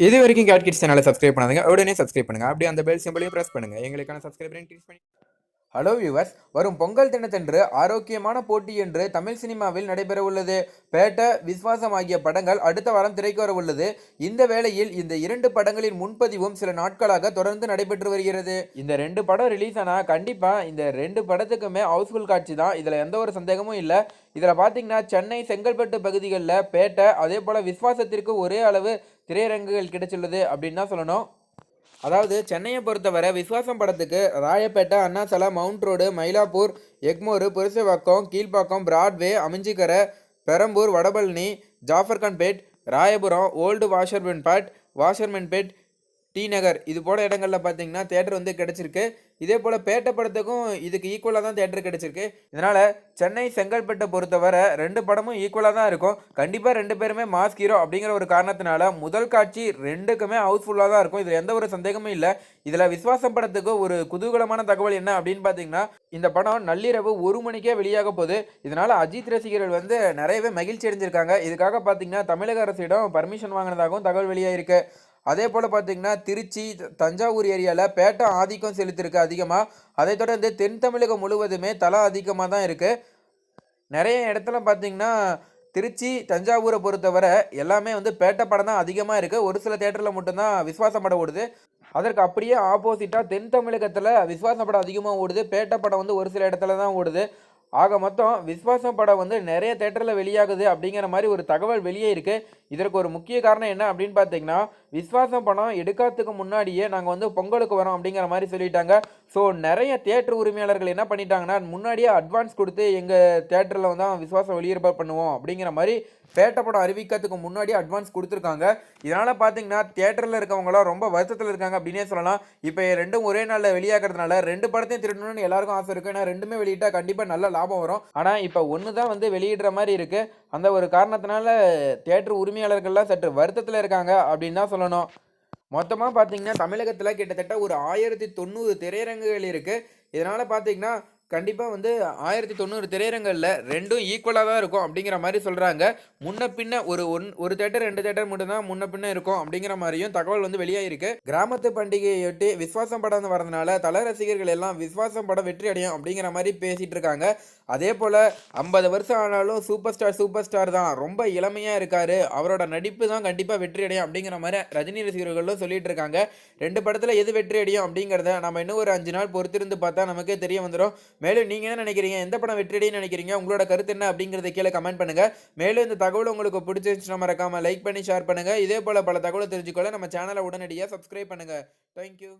இது வரைக்கும் gate kids சேனலை சப்ஸ்கிரைப் பண்ணாதீங்க, உடனே சப்ஸ்கிரைப் பண்ணுங்க. அப்படியே அந்த பெல் சிம்பலையும் பிரஸ் பண்ணுங்க. எங்களுக்கான சப்ஸ்கிரைபரை இன்க்ரீஸ் பண்ணி. ஹலோ வியூவர்ஸ், வரும் பொங்கல் தினத்தன்று ஆரோக்கியமான போட்டி என்று தமிழ் சினிமாவில் நடைபெற உள்ளது. பேட்ட, விஸ்வாசம் ஆகிய படங்கள் அடுத்த வாரம் திரைக்கு வர உள்ளது. இந்த வேளையில் இந்த 2 படங்களின் முன்பதிவும் சில நாட்களாக தொடர்ந்து நடைபெற்று வருகிறது. இந்த 2 படம் ரிலீஸ் ஆனா கண்டிப்பா இந்த 2 படத்துக்குமே ஹவுஸ்ஃபுல் காட்சி தான். இதுல எந்த ஒரு சந்தேகமும் இல்லை. இதுல பாத்தீங்கன்னா சென்னை, செங்கல்பட்டு பகுதிகளில் பேட்ட, அதே போல விஸ்வாசத்திற்கு ஒரே அளவு திரையரங்குகள் கிடைச்சுள்ளது அப்படின்னு தான் சொல்லணும். அதாவது சென்னையை பொறுத்தவரை விஸ்வாசம் படத்துக்கு Royapettah, Annasalai, Mount Road, Mylapore, Egmore, Purasaiwakkam, Kilpauk, Broadway, Aminjikarai, Perambur, Vadapalani, Jafferkhanpet, Royapuram, old Washermanpet, T Nagar இது போல இடங்களில் பார்த்தீங்கன்னா தேட்டர் வந்து கிடச்சிருக்கு. இதே போல் பேட்ட படத்துக்கும் இதுக்கு ஈக்குவலாக தான் தேட்டர் கிடச்சிருக்கு. இதனால் சென்னை, செங்கல்பட்டை பொறுத்தவரை 2 படமும் ஈக்குவலாக தான் இருக்கும். கண்டிப்பாக 2 பேருமே மாஸ் ஹீரோ அப்படிங்கிற ஒரு காரணத்தினால முதல் காட்சி 2க்குமே ஹவுஸ்ஃபுல்லாக தான் இருக்கும். இதில் எந்த ஒரு சந்தேகமும் இல்லை. இதில் விஸ்வாசம் படத்துக்கு ஒரு குதூகலமான தகவல் என்ன அப்படின்னு பார்த்தீங்கன்னா, இந்த படம் நள்ளிரவு 1 மணிக்கே வெளியாக போகுது. இதனால் அஜித் ரசிகர்கள் வந்து நிறையவே மகிழ்ச்சி அடைஞ்சிருக்காங்க. இதுக்காக பார்த்தீங்கன்னா தமிழக அரசிடம் பர்மிஷன் வாங்கினதாகவும் தகவல் வெளியாயிருக்கு. அதே போல் பார்த்தீங்கன்னா திருச்சி, தஞ்சாவூர் ஏரியாவில் பேட்டை ஆதிக்கம் செலுத்திருக்கு அதிகமாக. அதை தொடர்ந்து தென் தமிழகம் முழுவதுமே தலா அதிகமாக தான் இருக்குது. நிறைய இடத்துல பார்த்தீங்கன்னா திருச்சி, தஞ்சாவூரை பொறுத்தவரை எல்லாமே வந்து பேட்டை படம் தான் அதிகமாக இருக்குது. ஒரு சில தேட்டரில் மட்டும்தான் விஸ்வாசம் படம் ஓடுது. அதற்கு அப்படியே ஆப்போசிட்டாக தென் தமிழகத்தில் விஸ்வாசம் படம் அதிகமாக ஓடுது. பேட்டை படம் வந்து ஒரு சில இடத்துல தான் ஓடுது. ஆக மொத்தம் விஸ்வாசம் படம் வந்து நிறைய தேட்டரில் வெளியாகுது அப்படிங்கிற மாதிரி ஒரு தகவல் வெளியே இருக்குது. இதற்கு ஒரு முக்கிய காரணம் என்ன அப்படின்னு பார்த்தீங்கன்னா, விஸ்வாசம் படம் எடுக்கிறதுக்கு முன்னாடியே நாங்கள் வந்து பொங்கலுக்கு வரோம் அப்படிங்கிற மாதிரி சொல்லிட்டாங்க. ஸோ நிறைய தேட்டர் உரிமையாளர்கள் என்ன பண்ணிட்டாங்கன்னா, முன்னாடியே அட்வான்ஸ் கொடுத்து எங்கள் தேட்டரில் வந்து விஸ்வாசம் வெளியேற்பாடு பண்ணுவோம் அப்படிங்கிற மாதிரி பேட்ட படம் அறிவிக்கிறதுக்கு முன்னாடி அட்வான்ஸ் கொடுத்துருக்காங்க. இதனால் பார்த்தீங்கன்னா தேட்டரில் இருக்கவங்களாம் ரொம்ப வருத்தத்தில் இருக்காங்க அப்படின்னே சொல்லலாம். இப்போ 2ம் ஒரே நாளில் வெளியாகிறதுனால 2 படத்தையும் திருடணும்னு எல்லாருக்கும் ஆசை இருக்குது. ஏன்னா 2மே வெளியிட்டால் கண்டிப்பாக நல்ல லாபம் வரும். ஆனால் இப்போ ஒன்று தான் வந்து வெளியிடுற மாதிரி இருக்குது. அந்த ஒரு காரணத்தினால தேட்டர் உரிமையாளர்கள்லாம் சற்று வருத்தத்தில் இருக்காங்க அப்படின்னு தான் சொல்லணும். மொத்தமாக பார்த்தீங்கன்னா தமிழகத்தில் கிட்டத்தட்ட ஒரு 1090 திரையரங்குகள் இருக்குது. இதனால் பார்த்தீங்கன்னா கண்டிப்பாக வந்து 1090 திரையரங்களில் 2ம் ஈக்குவலாக தான் இருக்கும் அப்படிங்கிற மாதிரி சொல்கிறாங்க. முன்ன பின்ன ஒரு தேட்டர் 2 தேட்டர் மட்டும்தான் முன்ன பின்ன இருக்கும் அப்படிங்கிற மாதிரியும் தகவல் வந்து வெளியாகிருக்கு. கிராமத்து பண்டிகையொட்டி விஸ்வாசம் படம் வரதுனால தல ரசிகர்கள் எல்லாம் விஸ்வாசம் படம் வெற்றி அடையும் அப்படிங்கிற மாதிரி பேசிகிட்டு இருக்காங்க. அதே போல் 50 வருஷம் ஆனாலும் சூப்பர் ஸ்டார் தான், ரொம்ப இளமையாக இருக்கார், அவரோட நடிப்பு தான் கண்டிப்பாக வெற்றி அடையும் அப்படிங்கிற மாதிரி ரஜினி ரசிகர்களும் சொல்லிட்டு இருக்காங்க. 2 படத்தில் எது வெற்றி அடையும் அப்படிங்கிறத நம்ம இன்னும் ஒரு 5 நாள் பொறுத்திருந்து பார்த்தா நமக்கே தெரிய வந்துடும். மேலும் நீங்கள் என்ன நினைக்கிறீங்க, எந்த படம் வெற்றி அடையும் நினைக்கிறீங்க, உங்களோட கருத்து என்ன அப்படிங்கிறத கீழே கமெண்ட் பண்ணுங்கள். மேலும் இந்த தகவல் உங்களுக்கு பிடிச்சிருந்துச்சுன்னா மறக்காமல் லைக் பண்ணி ஷேர் பண்ணுங்கள். இதே போல் பல தகவலை தெரிஞ்சுக்கொள்ள நம்ம சேனலை உடனடியாக சப்ஸ்கிரைப் பண்ணுங்கள். தேங்க்யூ.